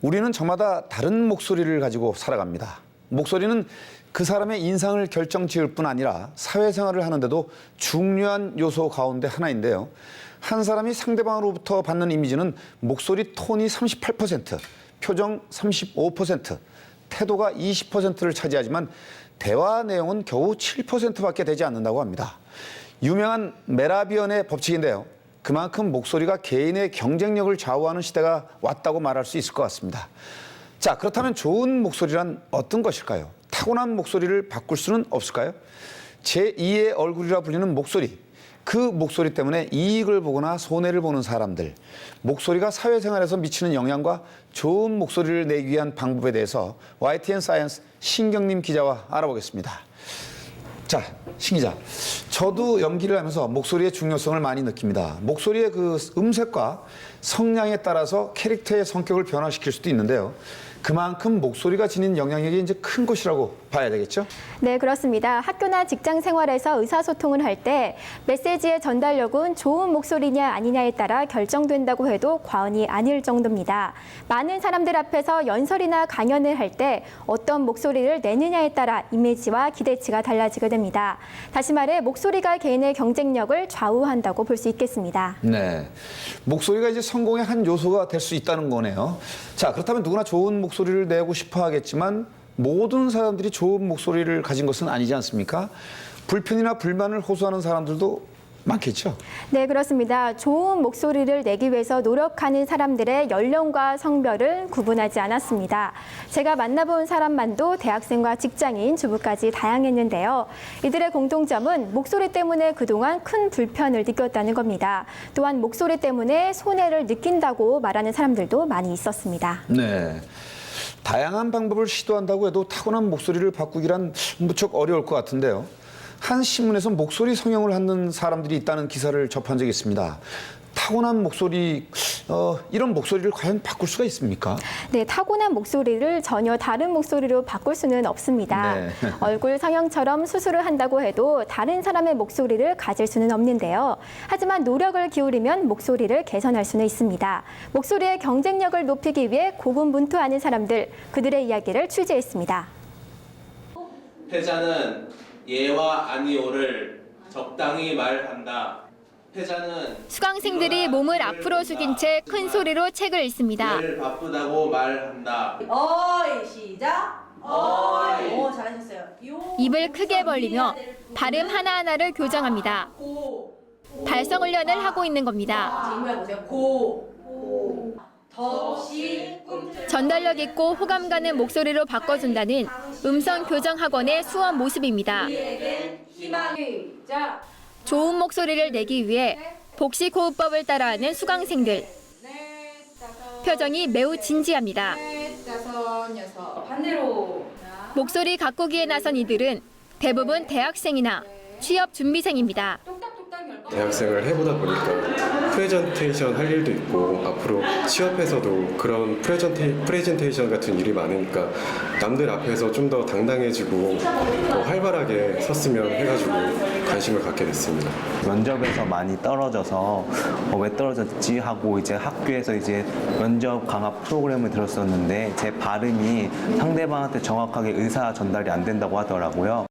우리는 저마다 다른 목소리를 가지고 살아갑니다. 목소리는 그 사람의 인상을 결정지을 뿐 아니라 사회생활을 하는데도 중요한 요소 가운데 하나인데요. 한 사람이 상대방으로부터 받는 이미지는 목소리 톤이 38%, 표정 35%, 태도가 20%를 차지하지만 대화 내용은 겨우 7%밖에 되지 않는다고 합니다. 유명한 메라비언의 법칙인데요. 그만큼 목소리가 개인의 경쟁력을 좌우하는 시대가 왔다고 말할 수 있을 것 같습니다. 자, 그렇다면 좋은 목소리란 어떤 것일까요? 타고난 목소리를 바꿀 수는 없을까요? 제2의 얼굴이라 불리는 목소리. 그 목소리 때문에 이익을 보거나 손해를 보는 사람들. 목소리가 사회생활에서 미치는 영향과 좋은 목소리를 내기 위한 방법에 대해서 YTN 사이언스 신경림 기자와 알아보겠습니다. 자, 신 기자. 저도 연기를 하면서 목소리의 중요성을 많이 느낍니다. 목소리의 그 음색과 성량에 따라서 캐릭터의 성격을 변화시킬 수도 있는데요. 그만큼 목소리가 지닌 영향력이 이제 큰 것이라고 봐야 되겠죠? 네, 그렇습니다. 학교나 직장 생활에서 의사소통을 할 때 메시지의 전달력은 좋은 목소리냐 아니냐에 따라 결정된다고 해도 과언이 아닐 정도입니다. 많은 사람들 앞에서 연설이나 강연을 할 때 어떤 목소리를 내느냐에 따라 이미지와 기대치가 달라지게 됩니다. 다시 말해 목소리가 개인의 경쟁력을 좌우한다고 볼 수 있겠습니다. 네, 목소리가 이제 성공의 한 요소가 될 수 있다는 거네요. 자, 그렇다면 누구나 좋은 목소리를 내고 싶어 하겠지만 모든 사람들이 좋은 목소리를 가진 것은 아니지 않습니까? 불편이나 불만을 호소하는 사람들도 많겠죠? 네, 그렇습니다. 좋은 목소리를 내기 위해서 노력하는 사람들의 연령과 성별을 구분하지 않았습니다. 제가 만나본 사람만도 대학생과 직장인, 주부까지 다양했는데요. 이들의 공통점은 목소리 때문에 그동안 큰 불편을 느꼈다는 겁니다. 또한 목소리 때문에 손해를 느낀다고 말하는 사람들도 많이 있었습니다. 네. 다양한 방법을 시도한다고 해도 타고난 목소리를 바꾸기란 무척 어려울 것 같은데요. 한 신문에서 목소리 성형을 하는 사람들이 있다는 기사를 접한 적이 있습니다. 타고난 목소리, 이런 목소리를 과연 바꿀 수가 있습니까? 네, 타고난 목소리를 전혀 다른 목소리로 바꿀 수는 없습니다. 네. 얼굴 성형처럼 수술을 한다고 해도 다른 사람의 목소리를 가질 수는 없는데요. 하지만 노력을 기울이면 목소리를 개선할 수는 있습니다. 목소리의 경쟁력을 높이기 위해 고군분투하는 사람들, 그들의 이야기를 취재했습니다. 패자는 예와 아니오를 적당히 말한다. 수강생들이 몸을 앞으로 숙인 채 큰 소리로 책을 읽습니다. 늘 바쁘다고 말한다. 어이 시작. 어이. 오 잘하셨어요. 입을 크게 벌리며 발음 하나하나를 교정합니다. 발성 훈련을 하고 있는 겁니다. 질문해 보세요. 고. 덕시. 전달력 있고 호감 가는 목소리로 바꿔준다는 음성 교정 학원의 수업 모습입니다. 희망이 시작. 좋은 목소리를 내기 위해 복식 호흡법을 따라하는 수강생들. 표정이 매우 진지합니다. 반대로. 목소리 가꾸기에 나선 이들은 대부분 대학생이나 취업 준비생입니다. 대학생을 해보다 보니까 프레젠테이션 할 일도 있고 앞으로 취업해서도 그런 프레젠테이션 같은 일이 많으니까 남들 앞에서 좀 더 당당해지고 더 활발하게 섰으면 해가지고 관심을 갖게 됐습니다. 면접에서 많이 떨어져서 왜 떨어졌지 하고 이제 학교에서 이제 면접 강화 프로그램을 들었었는데 제 발음이 상대방한테 정확하게 의사 전달이 안 된다고 하더라고요.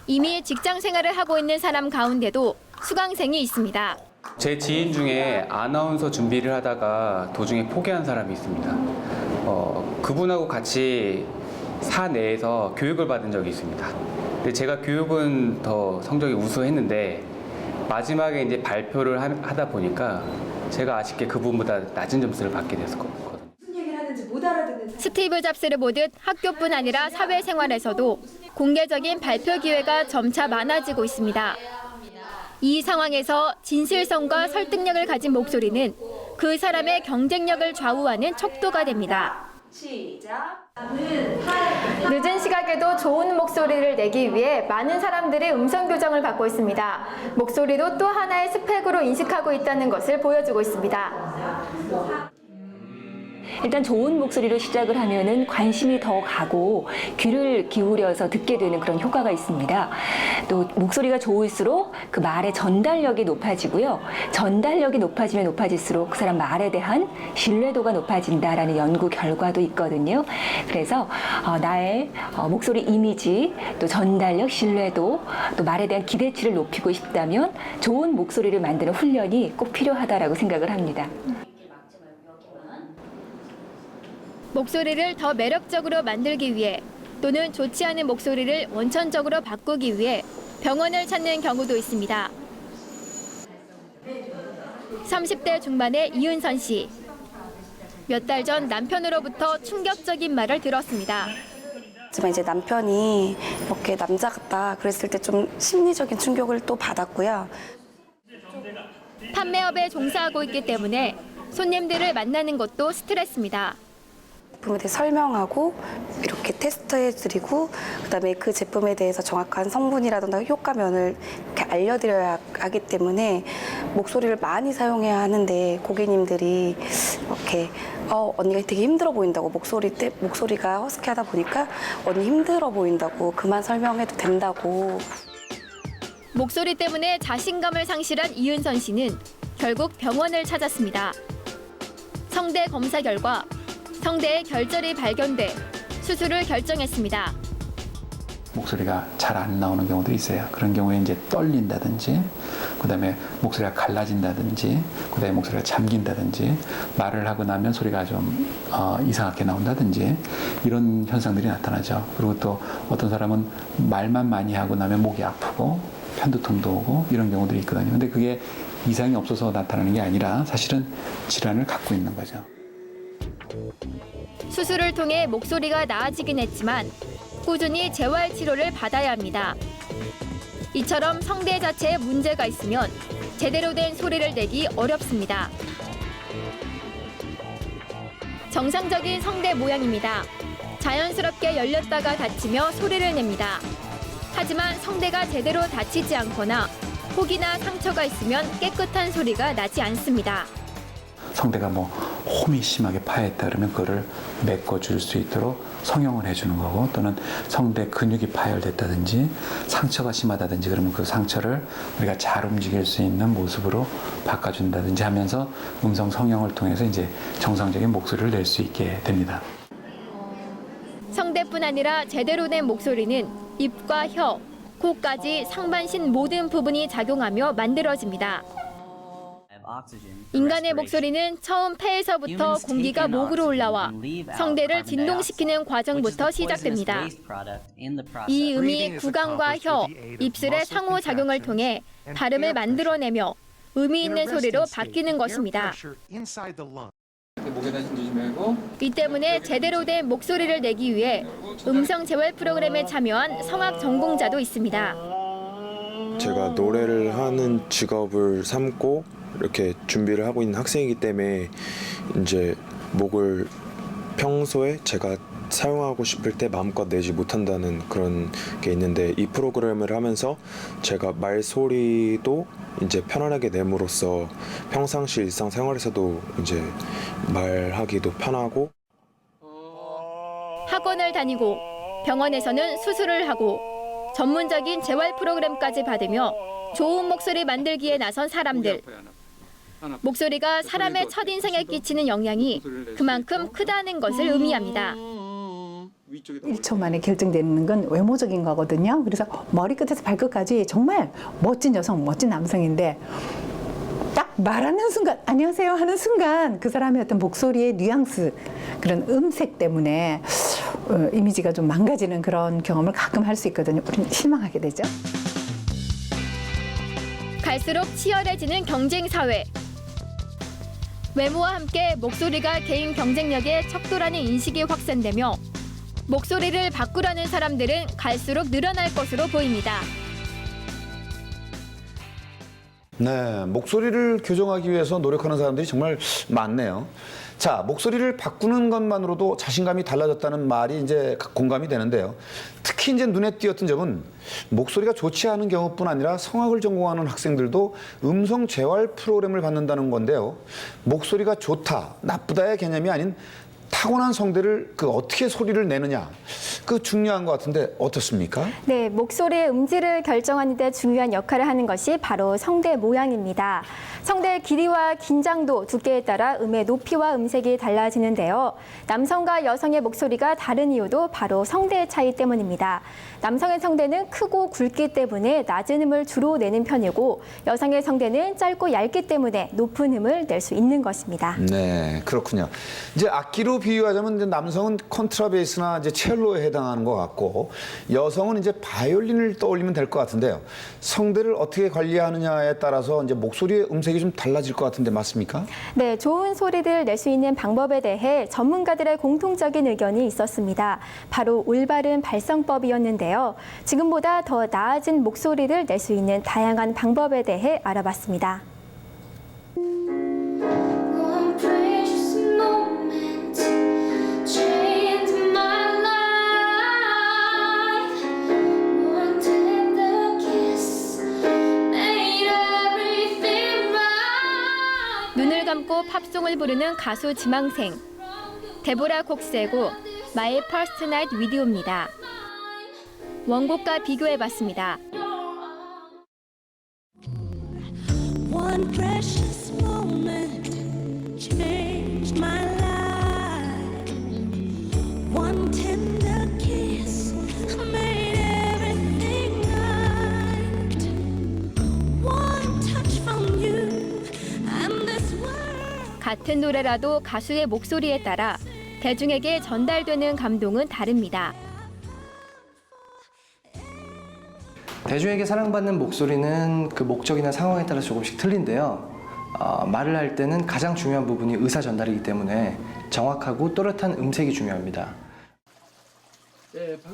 이미 직장 생활을 하고 있는 사람 가운데도 수강생이 있습니다. 제 지인 중에 아나운서 준비를 하다가 도중에 포기한 사람이 있습니다. 그분하고 같이 사내에서 교육을 받은 적이 있습니다. 근데 제가 교육은 더 성적이 우수했는데 마지막에 이제 발표를 하다 보니까 제가 아쉽게 그분보다 낮은 점수를 받게 됐었거든요. 무슨 얘기를 하는지 못 알아듣는. 스티브 잡스를 보듯 학교뿐 아니라 사회생활에서도 공개적인 발표 기회가 점차 많아지고 있습니다. 이 상황에서 진실성과 설득력을 가진 목소리는 그 사람의 경쟁력을 좌우하는 척도가 됩니다. 시작. 늦은 시각에도 좋은 목소리를 내기 위해 많은 사람들이 음성 교정을 받고 있습니다. 목소리도 또 하나의 스펙으로 인식하고 있다는 것을 보여주고 있습니다. 일단 좋은 목소리로 시작을 하면은 관심이 더 가고 귀를 기울여서 듣게 되는 그런 효과가 있습니다. 또 목소리가 좋을수록 그 말의 전달력이 높아지고요. 전달력이 높아지면 높아질수록 그 사람 말에 대한 신뢰도가 높아진다라는 연구 결과도 있거든요. 그래서 나의 목소리 이미지, 또 전달력, 신뢰도, 또 말에 대한 기대치를 높이고 싶다면 좋은 목소리를 만드는 훈련이 꼭 필요하다라고 생각을 합니다. 목소리를 더 매력적으로 만들기 위해 또는 좋지 않은 목소리를 원천적으로 바꾸기 위해 병원을 찾는 경우도 있습니다. 30대 중반의 이은선 씨. 몇 달 전 남편으로부터 충격적인 말을 들었습니다. 하지만 이제 남편이 이렇게 남자 같다 그랬을 때 좀 심리적인 충격을 또 받았고요. 판매업에 종사하고 있기 때문에 손님들을 만나는 것도 스트레스입니다. 제품에 대해 설명하고 이렇게 테스트해드리고 그다음에 그 제품에 대해서 정확한 성분이라든가 효과면을 이렇게 알려드려야 하기 때문에 목소리를 많이 사용해야 하는데 고객님들이 이렇게 언니가 되게 힘들어 보인다고 목소리가 허스키하다 보니까 언니 힘들어 보인다고 그만 설명해도 된다고. 목소리 때문에 자신감을 상실한 이은선 씨는 결국 병원을 찾았습니다. 성대 검사 결과 성대에 결절이 발견돼 수술을 결정했습니다. 목소리가 잘 안 나오는 경우도 있어요. 그런 경우에 이제 떨린다든지, 그다음에 목소리가 갈라진다든지, 그다음에 목소리가 잠긴다든지, 말을 하고 나면 소리가 좀 이상하게 나온다든지 이런 현상들이 나타나죠. 그리고 또 어떤 사람은 말만 많이 하고 나면 목이 아프고 편두통도 오고 이런 경우들이 있거든요. 근데 그게 이상이 없어서 나타나는 게 아니라 사실은 질환을 갖고 있는 거죠. 수술을 통해 목소리가 나아지긴 했지만 꾸준히 재활 치료를 받아야 합니다. 이처럼 성대 자체에 문제가 있으면 제대로 된 소리를 내기 어렵습니다. 정상적인 성대 모양입니다. 자연스럽게 열렸다가 닫히며 소리를 냅니다. 하지만 성대가 제대로 닫히지 않거나 혹이나 상처가 있으면 깨끗한 소리가 나지 않습니다. 성대가 홈이 심하게 파였다 그러면 그거를 메꿔줄 수 있도록 성형을 해주는 거고, 또는 성대 근육이 파열됐다든지 상처가 심하다든지 그러면 그 상처를 우리가 잘 움직일 수 있는 모습으로 바꿔준다든지 하면서 음성 성형을 통해서 이제 정상적인 목소리를 낼 수 있게 됩니다. 성대뿐 아니라 제대로 된 목소리는 입과 혀, 코까지 상반신 모든 부분이 작용하며 만들어집니다. 인간의 목소리는 처음 폐에서부터 공기가 목으로 올라와 성대를 진동시키는 과정부터 시작됩니다. 이 음이 구강과 혀, 입술의 상호작용을 통해 발음을 만들어내며 의미 있는 소리로 바뀌는 것입니다. 이 때문에 제대로 된 목소리를 내기 위해 음성 재활 프로그램에 참여한 성악 전공자도 있습니다. 제가 노래를 하는 직업을 삼고 이렇게 준비를 하고 있는 학생이기 때문에 이제 목을 평소에 제가 사용하고 싶을 때 마음껏 내지 못한다는 그런 게 있는데, 이 프로그램을 하면서 제가 말소리도 이제 편안하게 내므로써 평상시 일상생활에서도 이제 말하기도 편하고. 학원을 다니고 병원에서는 수술을 하고 전문적인 재활 프로그램까지 받으며 좋은 목소리 만들기에 나선 사람들. 목소리가 사람의 첫인상에 끼치는 영향이 그만큼 크다는 것을 의미합니다. 1초 만에 결정되는 건 외모적인 거거든요. 그래서 머리끝에서 발끝까지 정말 멋진 여성, 멋진 남성인데 딱 말하는 순간, 안녕하세요 하는 순간 그 사람의 어떤 목소리의 뉘앙스, 그런 음색 때문에 이미지가 좀 망가지는 그런 경험을 가끔 할 수 있거든요. 우리는 실망하게 되죠. 갈수록 치열해지는 경쟁 사회. 외모와 함께 목소리가 개인 경쟁력의 척도라는 인식이 확산되며 목소리를 바꾸려는 사람들은 갈수록 늘어날 것으로 보입니다. 네, 목소리를 교정하기 위해서 노력하는 사람들이 정말 많네요. 자, 목소리를 바꾸는 것만으로도 자신감이 달라졌다는 말이 이제 공감이 되는데요. 특히 이제 눈에 띄었던 점은 목소리가 좋지 않은 경우뿐 아니라 성악을 전공하는 학생들도 음성 재활 프로그램을 받는다는 건데요. 목소리가 좋다, 나쁘다의 개념이 아닌 타고난 성대를 어떻게 소리를 내느냐 중요한 것 같은데 어떻습니까? 네, 목소리의 음질을 결정하는 데 중요한 역할을 하는 것이 바로 성대 모양입니다. 성대의 길이와 긴장도, 두께에 따라 음의 높이와 음색이 달라지는데요. 남성과 여성의 목소리가 다른 이유도 바로 성대의 차이 때문입니다. 남성의 성대는 크고 굵기 때문에 낮은 음을 주로 내는 편이고, 여성의 성대는 짧고 얇기 때문에 높은 음을 낼 수 있는 것입니다. 네, 그렇군요. 이제 악기로 비유하자면 이제 남성은 컨트라베이스나 이제 첼로에 해당하는 것 같고, 여성은 이제 바이올린을 떠올리면 될 것 같은데요. 성대를 어떻게 관리하느냐에 따라서 이제 목소리의 음색이 좀 달라질 것 같은데 맞습니까? 네, 좋은 소리를 낼 수 있는 방법에 대해 전문가들의 공통적인 의견이 있었습니다. 바로 올바른 발성법이었는데요. 지금보다 더 나아진 목소리를 낼 수 있는 다양한 방법에 대해 알아봤습니다. 눈을 감고 팝송을 부르는 가수 지망생. 데보라 콕스의 My First Night With You입니다. 원곡과 비교해봤습니다. One precious moment changed my life. One tender kiss made everything right. One touch from you and this world. 같은 노래라도 가수의 목소리에 따라 대중에게 전달되는 감동은 다릅니다. 대중에게 사랑받는 목소리는 그 목적이나 상황에 따라 조금씩 틀린데요. 말을 할 때는 가장 중요한 부분이 의사 전달이기 때문에 정확하고 또렷한 음색이 중요합니다.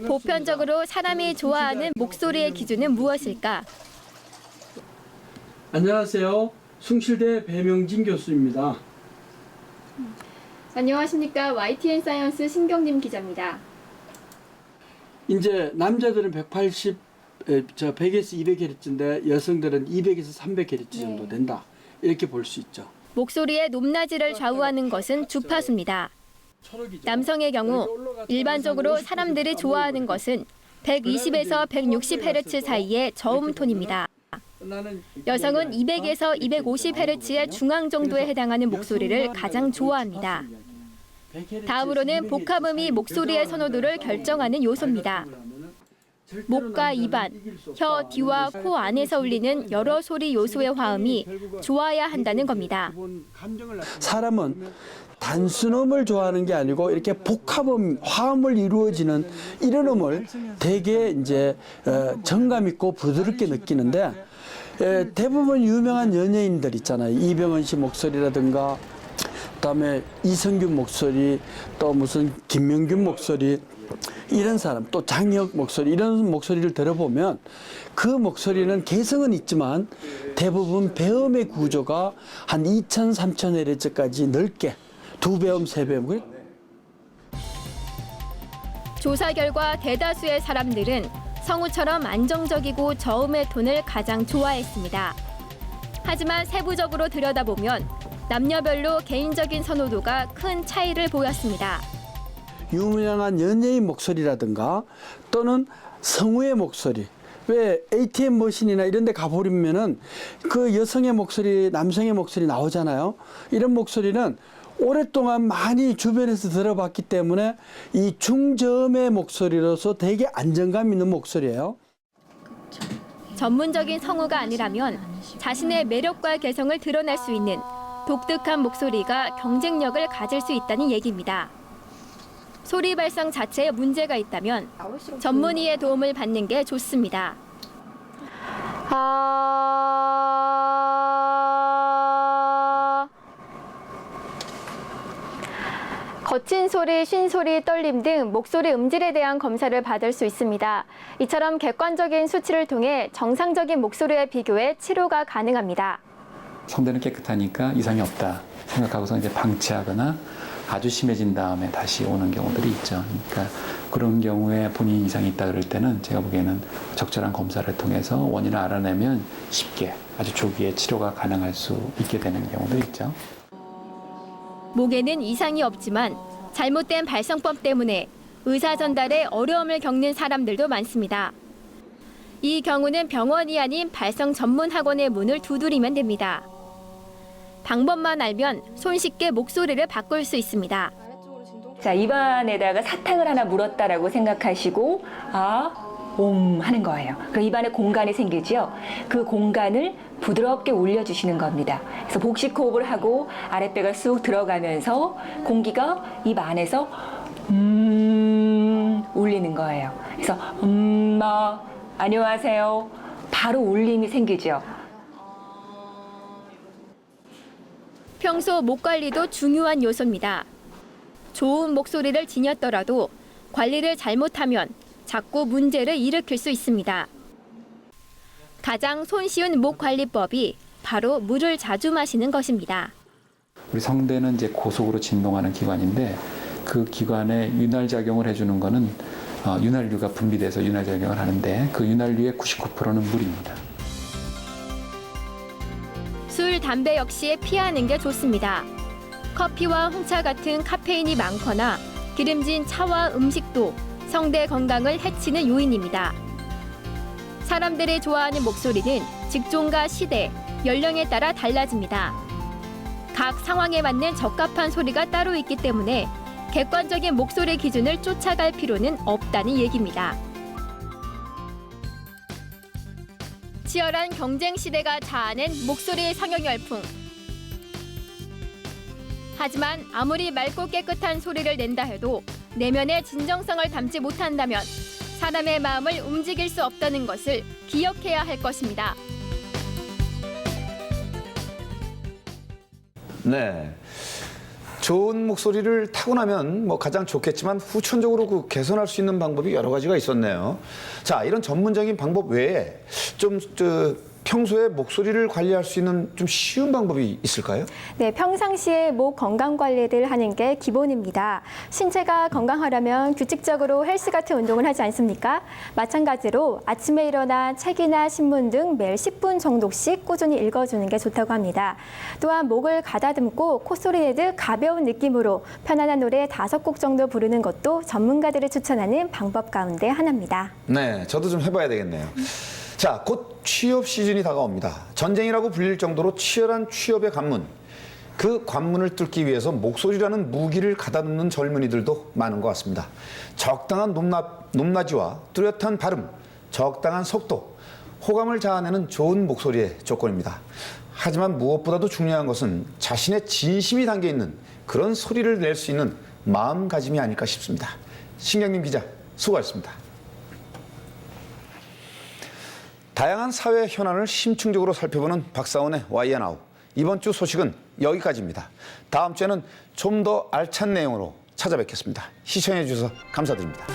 보편적으로 사람이 좋아하는 목소리의 기준은 무엇일까? 안녕하세요. 숭실대 배명진 교수입니다. 안녕하십니까. YTN 사이언스 신경림 기자입니다. 이제 남자들은 100에서 200Hz인데 여성들은 200에서 300Hz 정도 된다. 이렇게 볼 수 있죠. 목소리의 높낮이를 좌우하는 것은 주파수입니다. 남성의 경우 일반적으로 사람들이 좋아하는 것은 120에서 160Hz 사이의 저음 톤입니다. 여성은 200에서 250Hz의 중앙 정도에 해당하는 목소리를 가장 좋아합니다. 다음으로는 복합음이 목소리의 선호도를 결정하는 요소입니다. 목과 입안, 혀 뒤와 코 안에서 울리는 여러 소리 요소의 화음이 좋아야 한다는 겁니다. 사람은 단순음을 좋아하는 게 아니고 이렇게 복합음, 화음을 이루어지는 이런 음을 되게 이제 정감 있고 부드럽게 느끼는데 대부분 유명한 연예인들 있잖아요. 이병헌 씨 목소리라든가 그다음에 이성균 목소리, 또 무슨 김명균 목소리 이런 사람, 또 장혁 목소리 이런 목소리를 들어보면 그 목소리는 개성은 있지만 대부분 배음의 구조가 한 2000, 3000Hz까지 넓게 2배음, 3배음. 조사 결과 대다수의 사람들은 성우처럼 안정적이고 저음의 톤을 가장 좋아했습니다. 하지만 세부적으로 들여다보면 남녀별로 개인적인 선호도가 큰 차이를 보였습니다. 유명한 연예인 목소리라든가 또는 성우의 목소리, 왜 ATM 머신이나 이런 데 가보면은 그 여성의 목소리, 남성의 목소리 나오잖아요. 이런 목소리는 오랫동안 많이 주변에서 들어봤기 때문에 이 중저음의 목소리로서 되게 안정감 있는 목소리예요. 전문적인 성우가 아니라면 자신의 매력과 개성을 드러낼 수 있는 독특한 목소리가 경쟁력을 가질 수 있다는 얘기입니다. 소리 발성 자체에 문제가 있다면 전문의의 도움을 받는 게 좋습니다. 거친 소리, 쉰 소리, 떨림 등 목소리 음질에 대한 검사를 받을 수 있습니다. 이처럼 객관적인 수치를 통해 정상적인 목소리에 비교해 치료가 가능합니다. 성대는 깨끗하니까 이상이 없다 생각하고서 이제 방치하거나 아주 심해진 다음에 다시 오는 경우들이 있죠. 그러니까 그런 경우에 본인 이상이 있다 그럴 때는 제가 보기에는 적절한 검사를 통해서 원인을 알아내면 쉽게 아주 조기에 치료가 가능할 수 있게 되는 경우도 있죠. 목에는 이상이 없지만 잘못된 발성법 때문에 의사 전달에 어려움을 겪는 사람들도 많습니다. 이 경우는 병원이 아닌 발성 전문 학원의 문을 두드리면 됩니다. 방법만 알면 손쉽게 목소리를 바꿀 수 있습니다. 자, 입안에다가 사탕을 하나 물었다라고 생각하시고 하는 거예요. 그럼 입안에 공간이 생기죠. 그 공간을 부드럽게 올려주시는 겁니다. 그래서 복식 호흡을 하고 아랫배가 쑥 들어가면서 공기가 입 안에서 울리는 거예요. 그래서 안녕하세요. 바로 울림이 생기죠. 평소 목 관리도 중요한 요소입니다. 좋은 목소리를 지녔더라도 관리를 잘못하면 자꾸 문제를 일으킬 수 있습니다. 가장 손쉬운 목 관리법이 바로 물을 자주 마시는 것입니다. 우리 성대는 이제 고속으로 진동하는 기관인데 그 기관에 윤활 작용을 해주는 거는 윤활유가 분비돼서 윤활 작용을 하는데 그 윤활유의 99%는 물입니다. 술, 담배 역시 피하는 게 좋습니다. 커피와 홍차 같은 카페인이 많거나 기름진 차와 음식도 성대 건강을 해치는 요인입니다. 사람들이 좋아하는 목소리는 직종과 시대, 연령에 따라 달라집니다. 각 상황에 맞는 적합한 소리가 따로 있기 때문에 객관적인 목소리 기준을 쫓아갈 필요는 없다는 얘기입니다. 치열한 경쟁 시대가 자아낸 목소리의 상용 열풍. 하지만 아무리 맑고 깨끗한 소리를 낸다 해도 내면의 진정성을 담지 못한다면 사람의 마음을 움직일 수 없다는 것을 기억해야 할 것입니다. 네. 좋은 목소리를 타고나면 가장 좋겠지만 후천적으로 개선할 수 있는 방법이 여러 가지가 있었네요. 자, 이런 전문적인 방법 외에 좀 평소에 목소리를 관리할 수 있는 좀 쉬운 방법이 있을까요? 네, 평상시에 목 건강 관리를 하는 게 기본입니다. 신체가 건강하려면 규칙적으로 헬스 같은 운동을 하지 않습니까? 마찬가지로 아침에 일어나 책이나 신문 등 매일 10분 정도씩 꾸준히 읽어주는 게 좋다고 합니다. 또한 목을 가다듬고 콧소리 내듯 가벼운 느낌으로 편안한 노래 5곡 정도 부르는 것도 전문가들이 추천하는 방법 가운데 하나입니다. 네, 저도 좀 해봐야 되겠네요. 자, 곧 취업 시즌이 다가옵니다. 전쟁이라고 불릴 정도로 치열한 취업의 관문. 그 관문을 뚫기 위해서 목소리라는 무기를 가다듬는 젊은이들도 많은 것 같습니다. 적당한 높낮이와 뚜렷한 발음, 적당한 속도, 호감을 자아내는 좋은 목소리의 조건입니다. 하지만 무엇보다도 중요한 것은 자신의 진심이 담겨 있는 그런 소리를 낼 수 있는 마음가짐이 아닐까 싶습니다. 신경림 기자, 수고하셨습니다. 다양한 사회 현안을 심층적으로 살펴보는 박사원의 와이어나우. 이번 주 소식은 여기까지입니다. 다음 주에는 좀 더 알찬 내용으로 찾아뵙겠습니다. 시청해 주셔서 감사드립니다.